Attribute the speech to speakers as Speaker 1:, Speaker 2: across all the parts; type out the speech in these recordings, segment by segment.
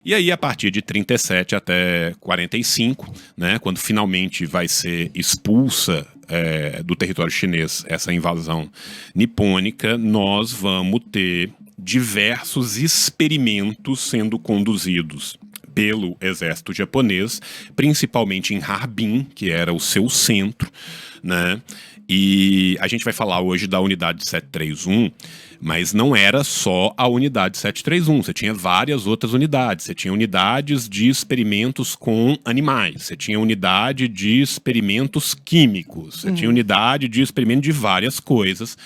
Speaker 1: E aí, a partir de 37 até 45, né, quando finalmente vai ser expulsa do território chinês essa invasão nipônica, nós vamos ter diversos experimentos sendo conduzidos pelo exército japonês, principalmente em Harbin, que era o seu centro, né? E a gente vai falar hoje da unidade 731, mas não era só a unidade 731, você tinha várias outras unidades, você tinha unidades de experimentos com animais, você tinha unidade de experimentos químicos, você tinha unidade de experimento de várias coisas.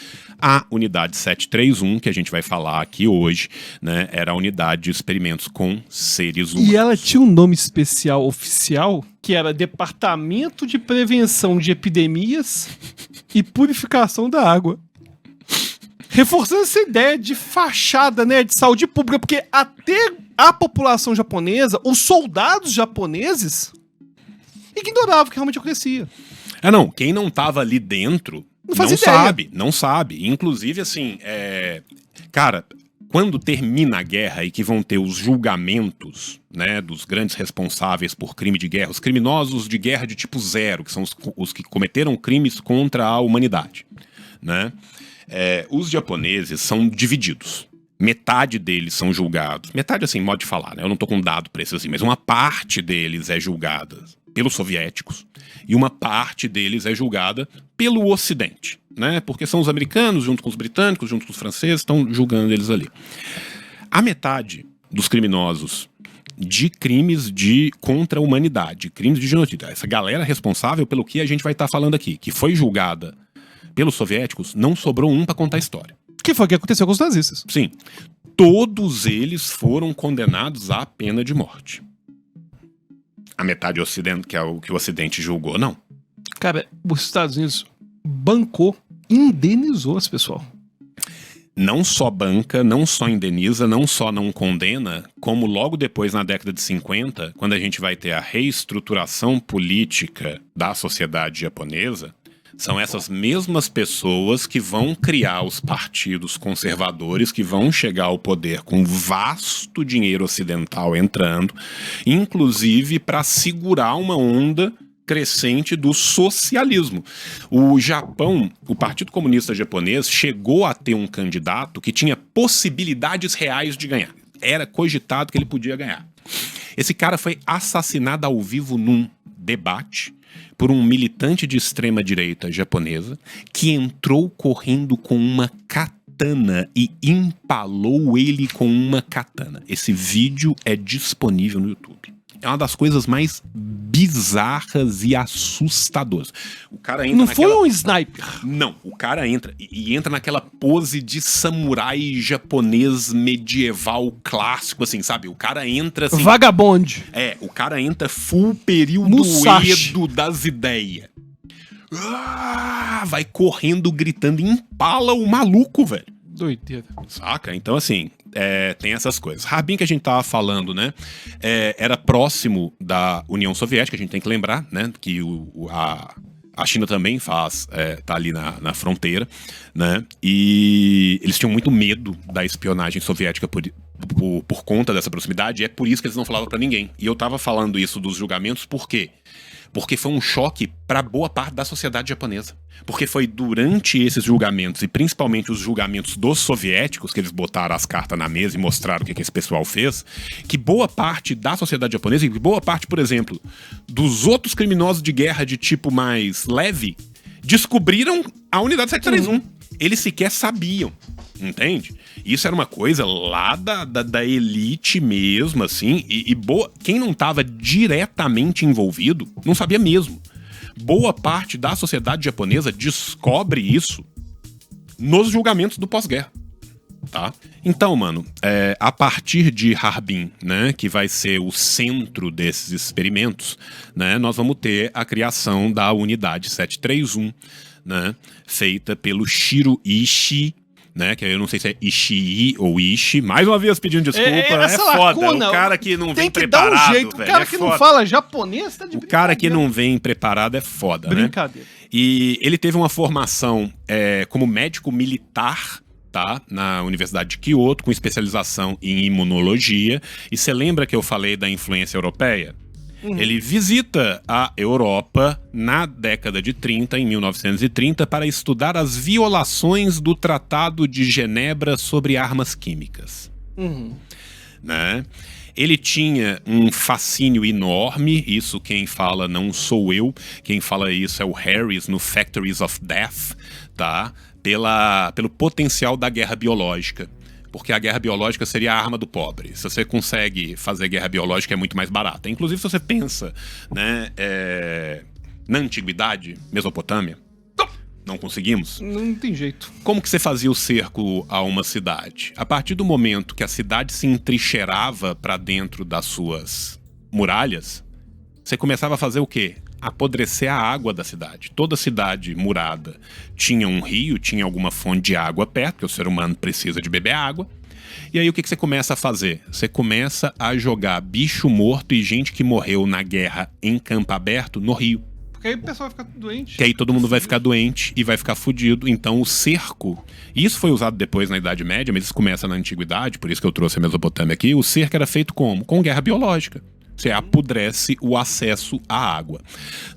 Speaker 1: A unidade 731, que a gente vai falar aqui hoje, né, era a unidade de experimentos com seres humanos.
Speaker 2: E ela tinha um nome especial oficial, que era Departamento de Prevenção de Epidemias e Purificação da Água. Reforçando essa ideia de fachada, né, de saúde pública, porque até a população japonesa, os soldados japoneses, ignoravam que realmente acontecia.
Speaker 1: Não, quem não tava ali dentro não sabe. Inclusive, assim, cara, quando termina a guerra e que vão ter os julgamentos, né, dos grandes responsáveis por crime de guerra, os criminosos de guerra de tipo zero, que são os que cometeram crimes contra a humanidade, né? Os japoneses são divididos. Metade deles são julgados. Metade, assim, modo de falar, né? Eu não tô com dado preciso assim, mas uma parte deles é julgada pelos soviéticos e uma parte deles é julgada pelo Ocidente, né? Porque são os americanos, junto com os britânicos, junto com os franceses, estão julgando eles ali. A metade dos criminosos de crimes contra a humanidade, crimes de genocídio, essa galera responsável pelo que a gente vai estar falando aqui, que foi julgada pelos soviéticos, não sobrou um pra contar a história.
Speaker 2: Que foi o que aconteceu com os nazistas.
Speaker 1: Sim. Todos eles foram condenados à pena de morte. A metade ocidente, que é o que o Ocidente julgou, não.
Speaker 2: Cara, os Estados Unidos bancou, indenizou esse pessoal.
Speaker 1: Não só banca, não só indeniza, não só não condena, como logo depois, na década de 50, quando a gente vai ter a reestruturação política da sociedade japonesa, são essas mesmas pessoas que vão criar os partidos conservadores, que vão chegar ao poder com vasto dinheiro ocidental entrando, inclusive para segurar uma onda crescente do socialismo. O Japão, o Partido Comunista Japonês, chegou a ter um candidato que tinha possibilidades reais de ganhar. Era cogitado que ele podia ganhar. Esse cara foi assassinado ao vivo num debate por um militante de extrema-direita japonesa que entrou correndo com uma katana e empalou ele com uma katana. Esse vídeo é disponível no YouTube. É uma das coisas mais bizarras e assustadoras. O cara entra
Speaker 2: Não foi um sniper.
Speaker 1: Não, o cara entra e entra naquela pose de samurai japonês medieval clássico, assim, sabe? O cara entra assim...
Speaker 2: Vagabonde.
Speaker 1: O cara entra full período
Speaker 2: Musashi.
Speaker 1: Edo das ideias. Vai correndo, gritando, empala o maluco, velho.
Speaker 2: Doideira.
Speaker 1: Saca? Então, assim, tem essas coisas. Harbin, que a gente tava falando, né? Era próximo da União Soviética, a gente tem que lembrar, né? Que a China também tá ali na fronteira, né? E eles tinham muito medo da espionagem soviética por conta dessa proximidade, e é por isso que eles não falavam pra ninguém. E eu tava falando isso dos julgamentos, por quê? Porque foi um choque para boa parte da sociedade japonesa. Porque foi durante esses julgamentos, e principalmente os julgamentos dos soviéticos, que eles botaram as cartas na mesa e mostraram o que esse pessoal fez, que boa parte da sociedade japonesa, e boa parte, por exemplo, dos outros criminosos de guerra de tipo mais leve, descobriram a unidade 731. Eles sequer sabiam, entende? Isso era uma coisa lá da elite mesmo, assim, quem não estava diretamente envolvido não sabia mesmo. Boa parte da sociedade japonesa descobre isso nos julgamentos do pós-guerra, tá? Então, mano, a partir de Harbin, né, que vai ser o centro desses experimentos, né, nós vamos ter a criação da unidade 731, né, feita pelo Shiro Ishii, né, que eu não sei se é Ishii ou Ishi, mais uma vez pedindo desculpa, é foda, lacuna, o cara que não vem preparado, tem que dar um jeito,
Speaker 2: velho, o cara que não fala japonês tá de
Speaker 1: brincadeira. O cara que não vem preparado é foda,
Speaker 2: brincadeira.
Speaker 1: Né? E ele teve uma formação como médico militar tá? Na Universidade de Kyoto, com especialização em imunologia. E você lembra que eu falei da influência europeia? Ele visita a Europa na década de 30, em 1930, para estudar as violações do Tratado de Genebra sobre armas químicas. Né? Ele tinha um fascínio enorme, isso quem fala não sou eu, quem fala isso é o Harris no Factories of Death, tá? Pelo potencial da guerra biológica. Porque a guerra biológica seria a arma do pobre. Se você consegue fazer guerra biológica, é muito mais barata. Inclusive, se você pensa, né, na antiguidade, Mesopotâmia, não conseguimos.
Speaker 2: Não tem jeito.
Speaker 1: Como que você fazia o cerco a uma cidade? A partir do momento que a cidade se entrincheirava para dentro das suas muralhas, você começava a fazer o quê? Apodrecer a água da cidade. Toda cidade murada tinha um rio, tinha alguma fonte de água perto, porque o ser humano precisa de beber água. E aí o que você começa a fazer? Você começa a jogar bicho morto e gente que morreu na guerra em campo aberto no rio.
Speaker 2: Porque aí o pessoal vai ficar doente.
Speaker 1: Que aí todo mundo vai ficar doente e vai ficar fudido. Então o cerco, e isso foi usado depois na Idade Média, mas isso começa na Antiguidade, por isso que eu trouxe a Mesopotâmia aqui. O cerco era feito como? Com guerra biológica. Você apodrece o acesso à água,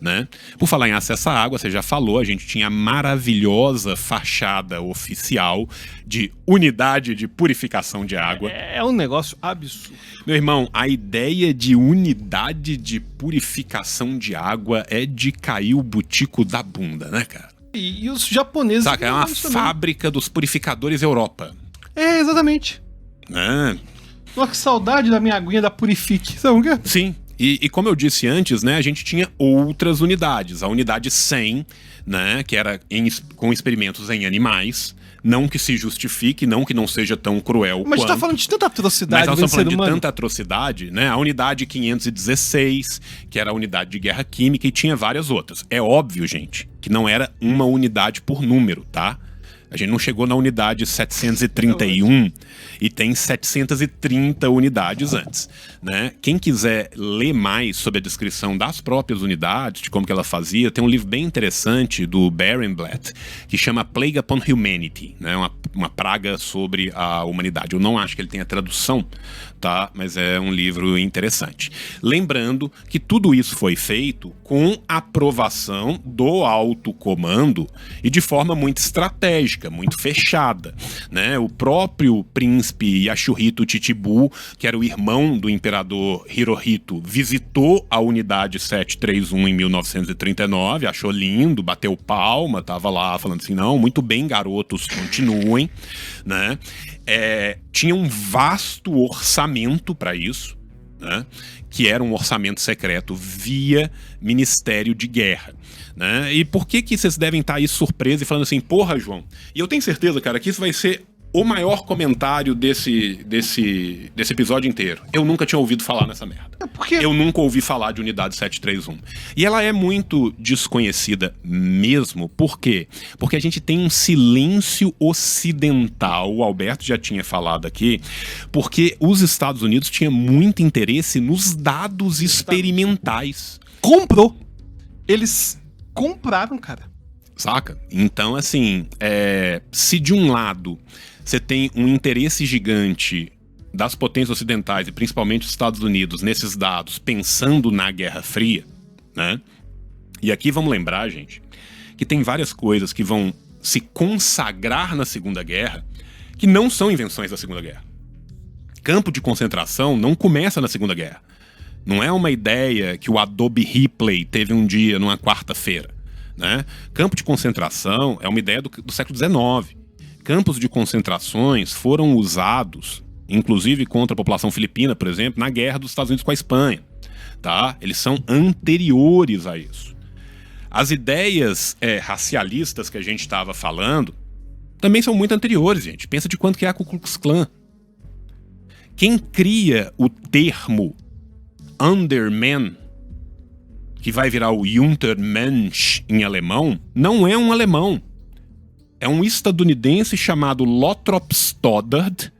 Speaker 1: né? Por falar em acesso à água, você já falou, a gente tinha a maravilhosa fachada oficial de unidade de purificação de água.
Speaker 2: É um negócio absurdo.
Speaker 1: Meu irmão, a ideia de unidade de purificação de água é de cair o butico da bunda, né, cara?
Speaker 2: E os japoneses...
Speaker 1: Saca, é uma fábrica dos purificadores Europa.
Speaker 2: É, exatamente. Nossa, que saudade da minha aguinha da Purifique. Sabe o quê?
Speaker 1: Sim. E como eu disse antes, né, a gente tinha outras unidades. A unidade 100, né, que era com experimentos em animais. Não que se justifique, não que não seja tão cruel
Speaker 2: Mas a gente tá falando de tanta atrocidade.
Speaker 1: Mas nós estamos falando de tanta atrocidade, né? A unidade 516, que era a unidade de guerra química, e tinha várias outras. É óbvio, gente, que não era uma unidade por número, tá? A gente não chegou na unidade 731 e tem 730 unidades antes, né? Quem quiser ler mais sobre a descrição das próprias unidades, de como que ela fazia, tem um livro bem interessante do Barenblatt, que chama Plague Upon Humanity, né? Uma praga sobre a humanidade. Eu não acho que ele tenha tradução, tá? Mas é um livro interessante. Lembrando que tudo isso foi feito com aprovação do alto comando e de forma muito estratégica, muito fechada, né? O próprio príncipe Yasuhito Chichibu, que era o irmão do imperador Hirohito, visitou a unidade 731 em 1939, achou lindo, bateu palma, tava lá falando assim, não, muito bem, garotos, continuem, né? Tinha um vasto orçamento para isso, né? Que era um orçamento secreto via Ministério de Guerra, né? E por que vocês devem estar aí surpresos e falando assim, porra, João? E eu tenho certeza, cara, que isso vai ser o maior comentário desse episódio inteiro. Eu nunca tinha ouvido falar nessa merda. Eu nunca ouvi falar de unidade 731. E ela é muito desconhecida mesmo. Por quê? Porque a gente tem um silêncio ocidental, o Alberto já tinha falado aqui, porque os Estados Unidos tinham muito interesse nos dados experimentais.
Speaker 2: Comprou. Eles compraram, cara.
Speaker 1: Saca? Então, assim, se de um lado você tem um interesse gigante das potências ocidentais e principalmente os Estados Unidos nesses dados, pensando na Guerra Fria, né? E aqui vamos lembrar, gente, que tem várias coisas que vão se consagrar na Segunda Guerra que não são invenções da Segunda Guerra. Campo de concentração não começa na Segunda Guerra. Não é uma ideia que o Adobe Ripley teve um dia numa quarta-feira, né? Campo de concentração é uma ideia do século XIX. Campos de concentrações foram usados, inclusive contra a população filipina, por exemplo, na guerra dos Estados Unidos com a Espanha, tá? Eles são anteriores a isso. As ideias racialistas que a gente estava falando também são muito anteriores, gente. Pensa de quanto que é a Ku Klux Klan. Quem cria o termo Underman, que vai virar o Untermensch em alemão, não é um alemão. É um estadunidense chamado Lothrop Stoddard,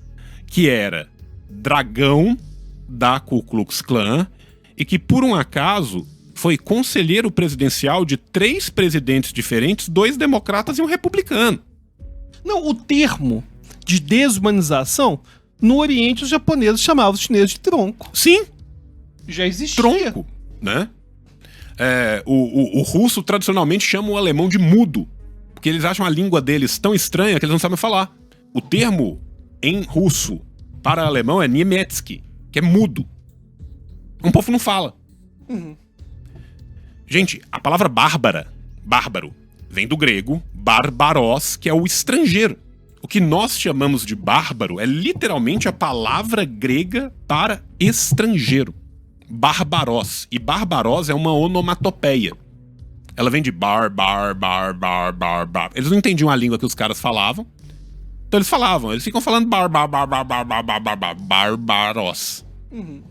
Speaker 1: que era dragão da Ku Klux Klan e que, por um acaso, foi conselheiro presidencial de 3 presidentes diferentes, 2 democratas e um republicano.
Speaker 2: Não, o termo de desumanização, no Oriente os japoneses chamavam os chineses de tronco.
Speaker 1: Sim.
Speaker 2: Já existia.
Speaker 1: Tronco, né? O russo tradicionalmente chama o alemão de mudo, porque eles acham a língua deles tão estranha que eles não sabem falar. O termo em russo para alemão é niemiecki, que é mudo. Um povo não fala. Gente, a palavra bárbaro, vem do grego barbaros, que é o estrangeiro. O que nós chamamos de bárbaro é literalmente a palavra grega para estrangeiro. Barbaros. E barbaros é uma onomatopeia. Ela vem de bar. Eles não entendiam a língua que os caras falavam. Então eles ficam falando barbaros.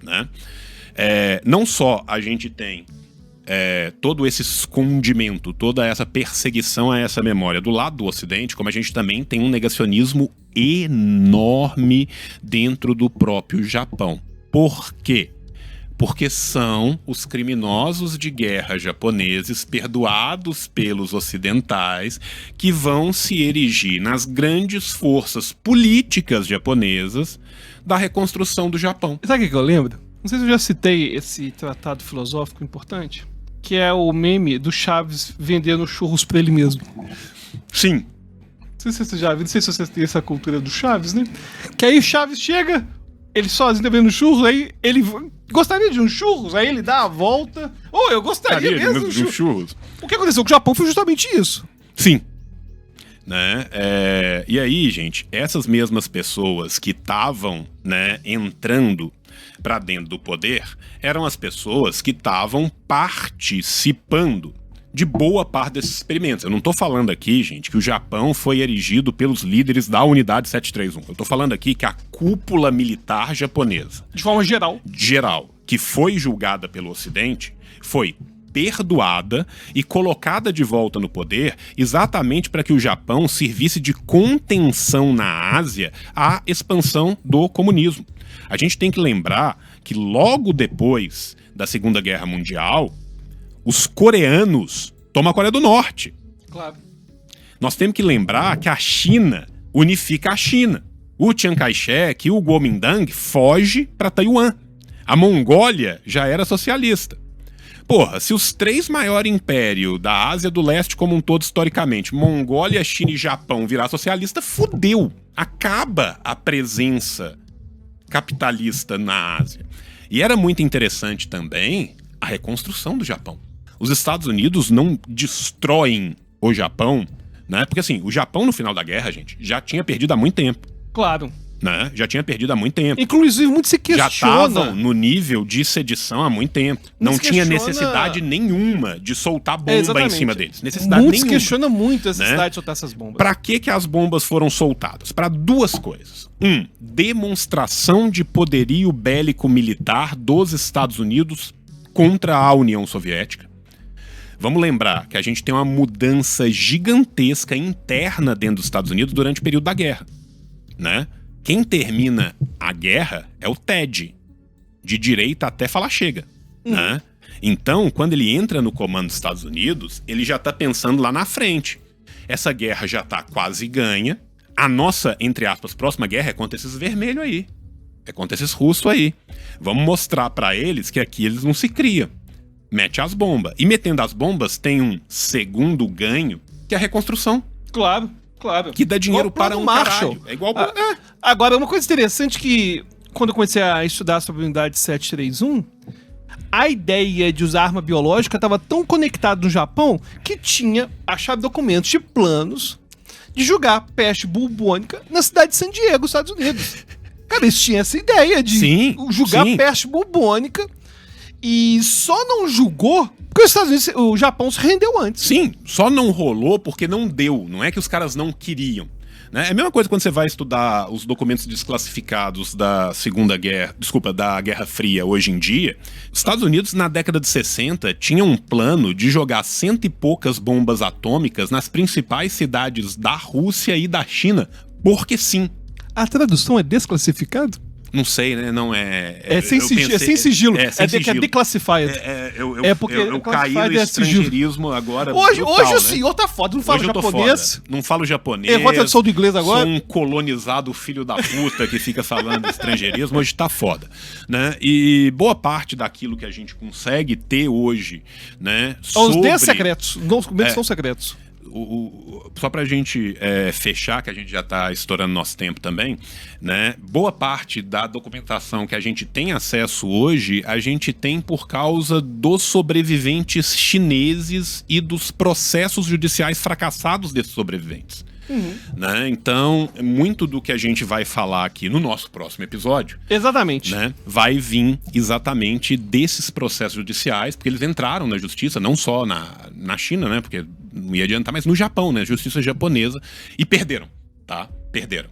Speaker 1: Né? Não só a gente tem todo esse escondimento, toda essa perseguição a essa memória do lado do Ocidente, como a gente também tem um negacionismo enorme dentro do próprio Japão. Por quê? Porque são os criminosos de guerra japoneses perdoados pelos ocidentais que vão se erigir nas grandes forças políticas japonesas da reconstrução do Japão.
Speaker 2: Sabe o que eu lembro? Não sei se eu já citei esse tratado filosófico importante, que é o meme do Chaves vendendo churros pra ele mesmo.
Speaker 1: Sim.
Speaker 2: Não sei se você já viu, não sei se você tem essa cultura do Chaves, né? Que aí o Chaves chega, ele sozinho tá vendendo churros, aí ele gostaria de um churros, aí ele dá a volta. Eu gostaria mesmo de um churros. O que aconteceu com o Japão foi justamente isso.
Speaker 1: Sim. Né? E aí, gente, essas mesmas pessoas que estavam, né, entrando para dentro do poder eram as pessoas que estavam participando de boa parte desses experimentos. Eu não tô falando aqui, gente, que o Japão foi erigido pelos líderes da Unidade 731. Eu tô falando aqui que a cúpula militar japonesa,
Speaker 2: de forma geral,
Speaker 1: que foi julgada pelo Ocidente, foi perdoada e colocada de volta no poder exatamente para que o Japão servisse de contenção na Ásia à expansão do comunismo. A gente tem que lembrar que logo depois da Segunda Guerra Mundial, os coreanos tomam a Coreia do Norte.
Speaker 2: Claro.
Speaker 1: Nós temos que lembrar que a China unifica a China. O Chiang Kai-shek e o Kuomintang foge para Taiwan. A Mongólia já era socialista. Porra, se os três maiores impérios da Ásia do Leste como um todo historicamente, Mongólia, China e Japão virar socialista, fudeu. Acaba a presença capitalista na Ásia. E era muito interessante também a reconstrução do Japão. Os Estados Unidos não destroem o Japão, né? Porque assim, o Japão no final da guerra, gente, já tinha perdido há muito tempo.
Speaker 2: Claro.
Speaker 1: Né? Já tinha perdido há muito tempo.
Speaker 2: Inclusive, muito se questiona.
Speaker 1: Já estavam no nível de sedição há muito tempo. Não tinha necessidade nenhuma de soltar bomba em cima deles. Necessidade
Speaker 2: nenhuma. Muitos questionam muito a necessidade, né, de soltar essas bombas.
Speaker 1: Pra que as bombas foram soltadas? Para duas coisas. Demonstração de poderio bélico militar dos Estados Unidos contra a União Soviética. Vamos lembrar que a gente tem uma mudança gigantesca interna dentro dos Estados Unidos durante o período da guerra, né? Quem termina a guerra é o Ted, de direita até falar chega, né? Então, quando ele entra no comando dos Estados Unidos, ele já tá pensando lá na frente. Essa guerra já tá quase ganha. A nossa, entre aspas, próxima guerra é contra esses vermelhos aí. É contra esses russos aí. Vamos mostrar pra eles que aqui eles não se criam. Mete as bombas. E metendo as bombas tem um segundo ganho, que é a reconstrução.
Speaker 2: Claro, claro.
Speaker 1: Que dá dinheiro para um caralho. É igual...
Speaker 2: Agora, uma coisa interessante que, quando eu comecei a estudar sobre a unidade 731, a ideia de usar arma biológica estava tão conectada no Japão que tinha achado documentos de planos de jogar peste bubônica na cidade de San Diego, Estados Unidos. Cara, eles tinham essa ideia de jogar peste bubônica e só não julgou porque os Estados Unidos, o Japão se rendeu antes.
Speaker 1: Sim, só não rolou porque não deu. Não é que os caras não queriam. Né? É a mesma coisa quando você vai estudar os documentos desclassificados da da Guerra Fria hoje em dia. Os Estados Unidos, na década de 60, tinham um plano de jogar 100 e poucas bombas atômicas nas principais cidades da Rússia e da China, porque sim.
Speaker 2: A tradução é desclassificado?
Speaker 1: Não sei, né? Não é.
Speaker 2: É sem sigilo.
Speaker 1: Sem sigilo.
Speaker 2: É declassified.
Speaker 1: Eu caí no estrangeirismo agora.
Speaker 2: Hoje
Speaker 1: brutal,
Speaker 2: o senhor tá foda. Não fala japonês.
Speaker 1: Não falo japonês.
Speaker 2: Errou a tradução do inglês agora.
Speaker 1: Sou um colonizado filho da puta que fica falando estrangeirismo. Hoje tá foda. Né? E boa parte daquilo que a gente consegue ter hoje, né?
Speaker 2: Os 10 secretos. Os documentos são secretos.
Speaker 1: Só pra gente fechar, que a gente já tá estourando nosso tempo também, né? Boa parte da documentação que a gente tem acesso hoje, a gente tem por causa dos sobreviventes chineses e dos processos judiciais fracassados desses sobreviventes. Né? Então, muito do que a gente vai falar aqui no nosso próximo episódio,
Speaker 2: exatamente,
Speaker 1: né, vai vir exatamente desses processos judiciais, porque eles entraram na justiça, não só na China, né, porque não ia adiantar, mas no Japão, né, justiça japonesa, e perderam, tá? Perderam.